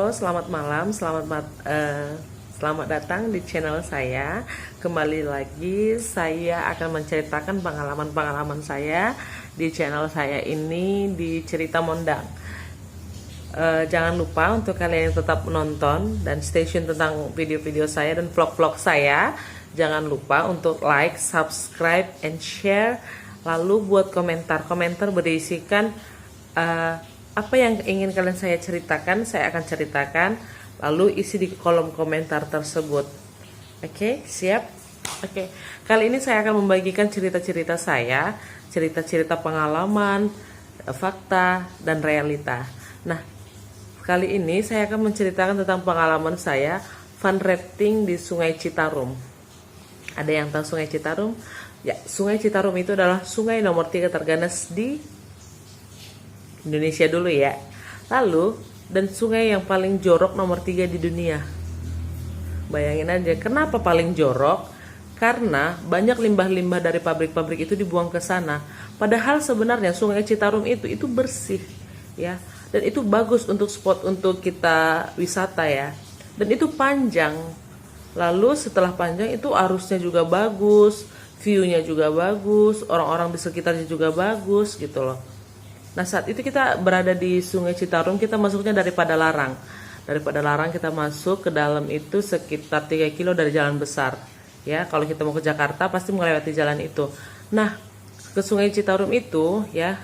Halo, selamat malam, selamat datang di channel saya. Kembali lagi, saya akan menceritakan pengalaman-pengalaman saya di channel saya ini di Cerita Mondang. Jangan lupa untuk kalian yang tetap menonton dan stay tune tentang video-video saya dan vlog-vlog saya. Jangan lupa untuk like, subscribe, and share. Lalu buat komentar berisikan apa yang ingin kalian saya ceritakan, saya akan ceritakan. Lalu isi di kolom komentar tersebut. Oke, siap? Oke, kali ini saya akan membagikan cerita-cerita saya, cerita-cerita pengalaman, fakta, dan realita. Nah, kali ini saya akan menceritakan tentang pengalaman saya fun rafting di Sungai Citarum. Ada yang tahu Sungai Citarum? Ya, Sungai Citarum itu adalah sungai nomor 3 terganas di Indonesia dulu ya. Lalu, dan sungai yang paling jorok nomor 3 di dunia. Bayangin aja, kenapa paling jorok? Karena banyak limbah-limbah dari pabrik-pabrik itu dibuang ke sana. Padahal sebenarnya Sungai Citarum itu bersih ya. Dan itu bagus untuk spot untuk kita wisata ya. Dan itu panjang. Lalu setelah panjang itu arusnya juga bagus, view-nya juga bagus, orang-orang di sekitarnya juga bagus gitu loh. Nah, saat itu kita berada di Sungai Citarum, kita masuknya daripada Larang. Daripada Larang kita masuk ke dalam itu sekitar 3 kilo dari jalan besar. Ya, kalau kita mau ke Jakarta pasti melewati jalan itu. Nah, ke Sungai Citarum itu ya,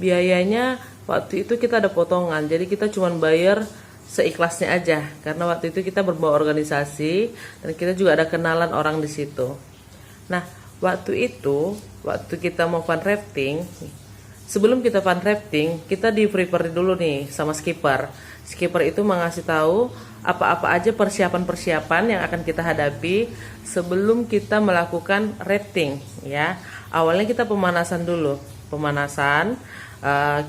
biayanya waktu itu kita ada potongan. Jadi kita cuma bayar seikhlasnya aja. Karena waktu itu kita berbawa organisasi dan kita juga ada kenalan orang di situ. Nah, waktu kita mau fun rafting, sebelum kita fun rafting, kita di prepare dulu nih sama skipper. Skipper itu mengasih tahu apa-apa aja persiapan-persiapan yang akan kita hadapi sebelum kita melakukan rafting ya. Awalnya kita pemanasan dulu. Pemanasan,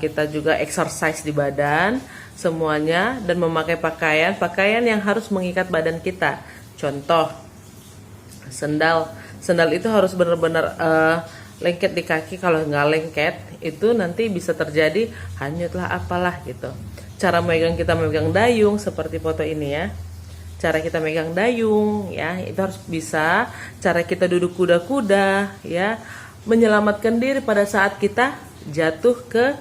kita juga exercise di badan semuanya dan memakai pakaian yang harus mengikat badan kita. Contoh, sendal itu harus benar-benar lengket di kaki. Kalau nggak lengket itu nanti bisa terjadi hanyut lah apalah gitu. Cara kita megang dayung seperti foto ini ya. Cara kita megang dayung ya itu harus bisa. Cara kita duduk kuda-kuda ya, menyelamatkan diri pada saat kita jatuh ke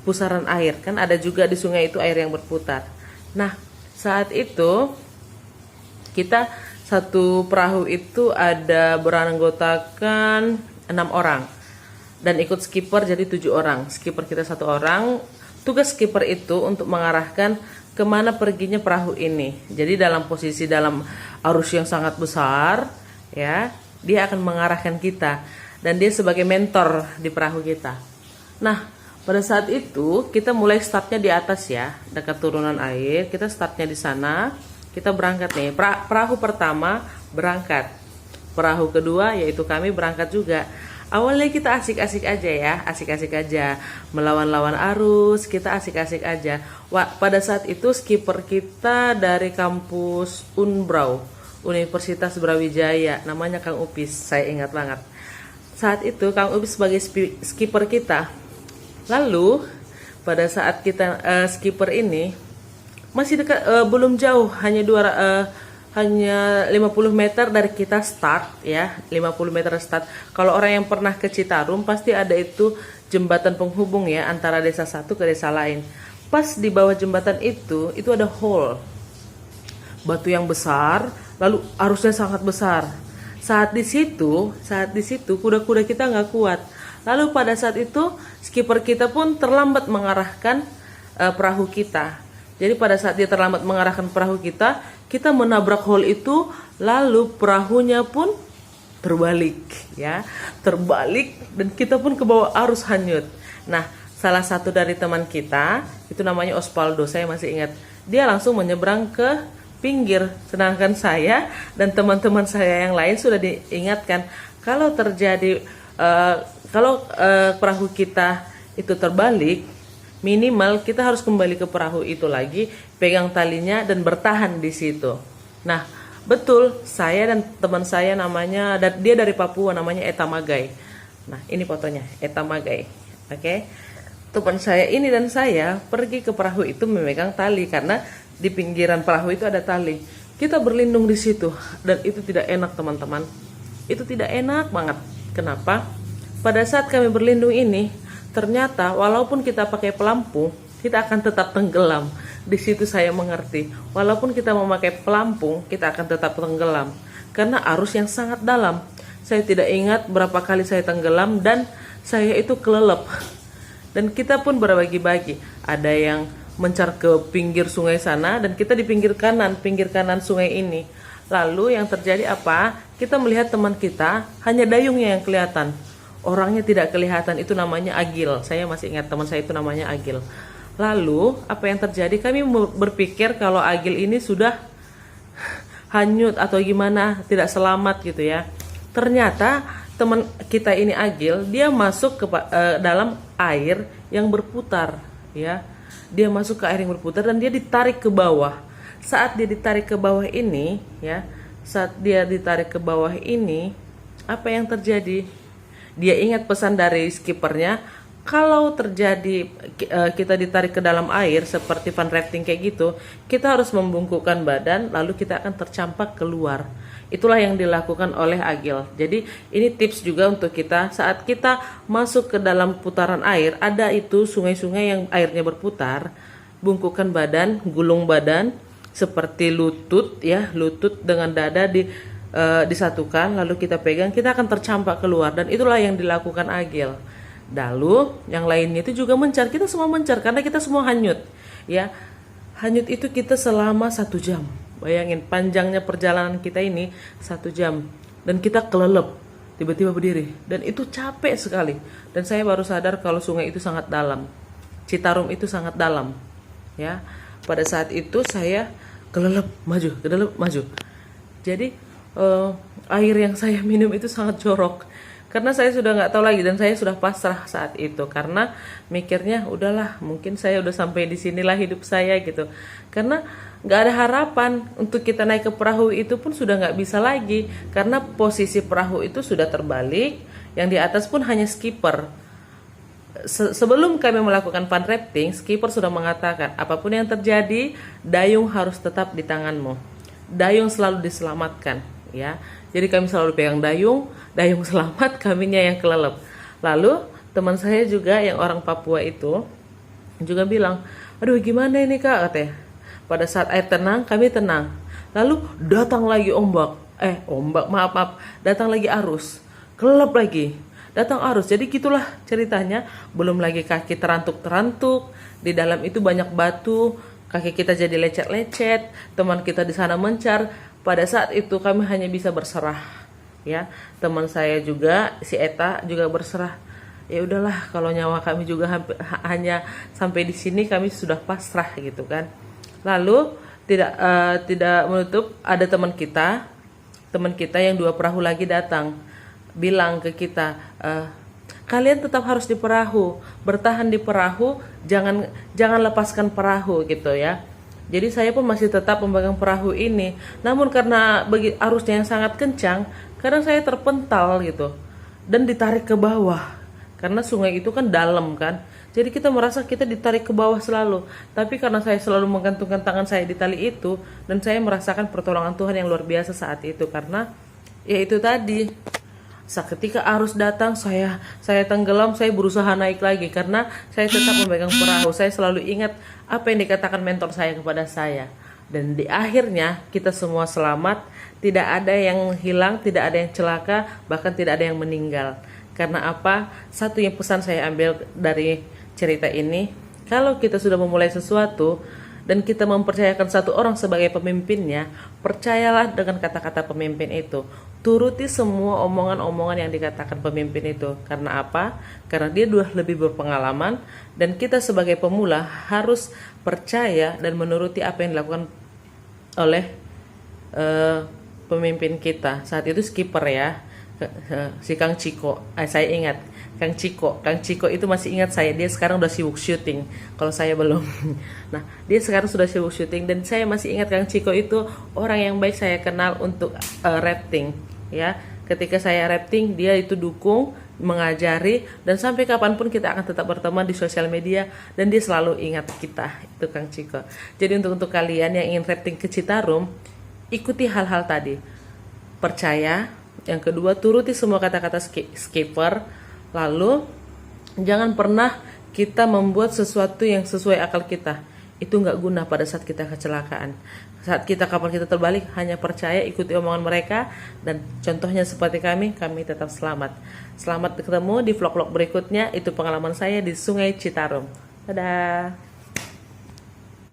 pusaran air. Kan ada juga di sungai itu air yang berputar. Nah, saat itu kita satu perahu itu ada beranggotakan 6 orang dan ikut skipper jadi 7 orang. Skipper kita 1 orang. Tugas skipper itu untuk mengarahkan kemana perginya perahu ini. Jadi dalam arus yang sangat besar ya, dia akan mengarahkan kita dan dia sebagai mentor di perahu kita. Nah, pada saat itu kita mulai startnya di atas ya, dekat turunan air. Kita startnya di sana. Kita berangkat nih. Perahu pertama berangkat. Perahu kedua yaitu kami berangkat juga. Awalnya kita asik-asik aja ya, asik-asik aja melawan-lawan arus, kita asik-asik aja. Wah, pada saat itu skipper kita dari kampus Unbrau, Universitas Brawijaya, namanya Kang Upis, saya ingat banget. Saat itu Kang Upis sebagai skipper kita. Lalu pada saat kita skipper ini masih dekat, belum jauh, hanya 50 meter dari kita start ya, 50 meter start. Kalau orang yang pernah ke Citarum pasti ada itu jembatan penghubung ya antara desa satu ke desa lain. Pas di bawah jembatan itu ada hole, batu yang besar, lalu arusnya sangat besar. Saat di situ kuda-kuda kita nggak kuat. Lalu pada saat itu skipper kita pun terlambat mengarahkan perahu kita. Jadi pada saat dia terlambat mengarahkan perahu kita menabrak hole itu, lalu perahunya pun terbalik ya, dan kita pun ke bawah arus hanyut. Nah, salah satu dari teman kita itu namanya Osvaldo, saya masih ingat, dia langsung menyeberang ke pinggir, sedangkan saya dan teman-teman saya yang lain sudah diingatkan kalau terjadi perahu kita itu terbalik, minimal kita harus kembali ke perahu itu lagi, pegang talinya dan bertahan di situ. Nah, betul, saya dan teman saya namanya, dia dari Papua, namanya Eta Magai. Nah, ini fotonya, Eta Magai. Oke. Teman saya ini dan saya pergi ke perahu itu memegang tali karena di pinggiran perahu itu ada tali. Kita berlindung di situ dan itu tidak enak teman-teman. Itu tidak enak banget. Kenapa? Pada saat kami berlindung ini, ternyata walaupun kita pakai pelampung, kita akan tetap tenggelam. Di situ saya mengerti. Walaupun kita memakai pelampung, kita akan tetap tenggelam karena arus yang sangat dalam. Saya tidak ingat berapa kali saya tenggelam dan saya itu kelelep. Dan kita pun berbagi-bagi. Ada yang mencar ke pinggir sungai sana dan kita di pinggir kanan sungai ini. Lalu yang terjadi apa? Kita melihat teman kita, hanya dayungnya yang kelihatan. Orangnya tidak kelihatan, itu namanya Agil. Saya masih ingat teman saya itu namanya Agil. Lalu apa yang terjadi? Kami berpikir kalau Agil ini sudah hanyut atau gimana, tidak selamat gitu ya. Ternyata teman kita ini Agil, dia masuk ke dalam air yang berputar ya. Dia masuk ke air yang berputar dan dia ditarik ke bawah. Saat dia ditarik ke bawah ini ya, apa yang terjadi? Dia ingat pesan dari skippernya, kalau terjadi kita ditarik ke dalam air seperti fun rafting kayak gitu, kita harus membungkukkan badan lalu kita akan tercampak keluar. Itulah yang dilakukan oleh Agil. Jadi ini tips juga untuk kita saat kita masuk ke dalam putaran air, ada itu sungai-sungai yang airnya berputar, bungkukkan badan, gulung badan seperti lutut ya, lutut dengan dada disatukan, lalu kita pegang, kita akan tercampak keluar dan itulah yang dilakukan Agil. Lalu yang lainnya itu juga mencar, kita semua mencar karena kita semua hanyut ya. Hanyut itu kita selama 1 jam. Bayangin panjangnya perjalanan kita ini 1 jam dan kita kelelep, tiba-tiba berdiri dan itu capek sekali. Dan saya baru sadar kalau sungai itu sangat dalam, Citarum itu sangat dalam ya. Pada saat itu saya kelelep maju. Jadi air yang saya minum itu sangat jorok karena saya sudah nggak tahu lagi dan saya sudah pasrah saat itu karena mikirnya udahlah, mungkin saya udah sampai di sinilah hidup saya gitu. Karena nggak ada harapan untuk kita naik ke perahu itu pun sudah nggak bisa lagi karena posisi perahu itu sudah terbalik, yang di atas pun hanya skipper. Sebelum kami melakukan fun rafting, skipper sudah mengatakan apapun yang terjadi, dayung harus tetap di tanganmu. Dayung selalu diselamatkan ya. Jadi kami selalu pegang dayung selamat, kaminya yang kelelep. Lalu teman saya juga yang orang Papua itu juga bilang, aduh gimana ini kak katanya. Pada saat air tenang, kami tenang. Lalu datang lagi datang lagi arus, kelelep lagi, datang arus. Jadi gitulah ceritanya. Belum lagi kaki terantuk-terantuk, di dalam itu banyak batu, kaki kita jadi lecet-lecet, teman kita di sana mencar. Pada saat itu kami hanya bisa berserah ya. Teman saya juga si Eta juga berserah. Ya udahlah, kalau nyawa kami juga hanya sampai di sini, kami sudah pasrah gitu kan. Lalu tidak menutup, ada teman kita yang 2 perahu lagi datang bilang ke kita, kalian tetap harus di perahu, bertahan di perahu, jangan lepaskan perahu gitu ya. Jadi saya pun masih tetap memegang perahu ini. Namun karena arusnya yang sangat kencang, kadang saya terpental gitu dan ditarik ke bawah. Karena sungai itu kan dalam kan. Jadi kita merasa kita ditarik ke bawah selalu. Tapi karena saya selalu menggantungkan tangan saya di tali itu, dan saya merasakan pertolongan Tuhan yang luar biasa saat itu. Karena ya itu tadi, ketika arus datang, saya tenggelam, saya berusaha naik lagi karena saya tetap memegang perahu. Saya selalu ingat apa yang dikatakan mentor saya kepada saya. Dan di akhirnya kita semua selamat, tidak ada yang hilang, tidak ada yang celaka, bahkan tidak ada yang meninggal. Karena apa? Satu yang pesan saya ambil dari cerita ini, kalau kita sudah memulai sesuatu dan kita mempercayakan satu orang sebagai pemimpinnya, percayalah dengan kata-kata pemimpin itu. Turuti semua omongan-omongan yang dikatakan pemimpin itu. Karena apa? Karena dia sudah lebih berpengalaman, dan kita sebagai pemula harus percaya dan menuruti apa yang dilakukan oleh pemimpin kita. Saat itu skipper ya, si Kang Ciko. Saya ingat Kang Ciko itu masih ingat saya. Dia sekarang udah sibuk syuting, kalau saya belum. Nah, dia sekarang sudah sibuk syuting, dan saya masih ingat Kang Ciko itu orang yang baik saya kenal untuk rafting ya. Ketika saya rafting, dia itu dukung, mengajari, dan sampai kapanpun kita akan tetap berteman di sosial media dan dia selalu ingat kita. Itu Kang Ciko. Jadi untuk kalian yang ingin rafting ke Citarum, ikuti hal-hal tadi. Percaya, yang kedua turuti semua kata-kata skipper, lalu jangan pernah kita membuat sesuatu yang sesuai akal kita. Itu nggak guna pada saat kita kecelakaan. Saat kita kapal kita terbalik, hanya percaya, ikuti omongan mereka, dan contohnya seperti kami tetap selamat. Selamat ketemu di vlog-vlog berikutnya. Itu pengalaman saya di Sungai Citarum. Dadah.